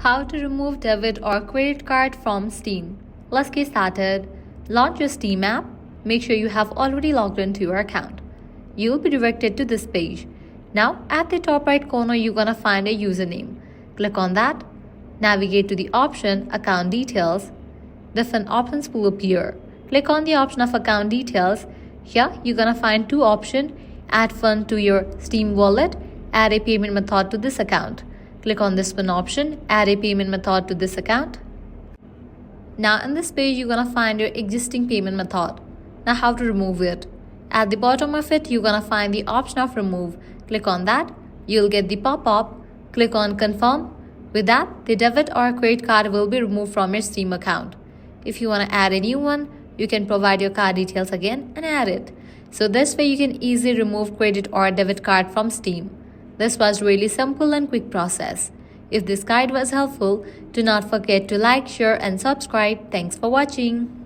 How to remove debit or credit card from Steam. Let's get started. Launch your Steam app. Make sure you have already logged into your account. You will be directed to this page. Now, at the top right corner, you're going to find a username. Click on that. Navigate to the option Account Details. Different options will appear. Click on the option of Account Details. Here, you're going to find two options. Add fund to your Steam wallet. Add a payment method to this account. Click on this one option, add a payment method to this account. Now in this page, you're going to find your existing payment method. Now how to remove it. At the bottom of it, you're going to find the option of remove. Click on that. You'll get the pop-up. Click on confirm. With that, the debit or credit card will be removed from your Steam account. If you want to add a new one, you can provide your card details again and add it. So this way you can easily remove credit or debit card from Steam. This was really simple and quick process. If this guide was helpful, do not forget to like, share and subscribe. Thanks for watching.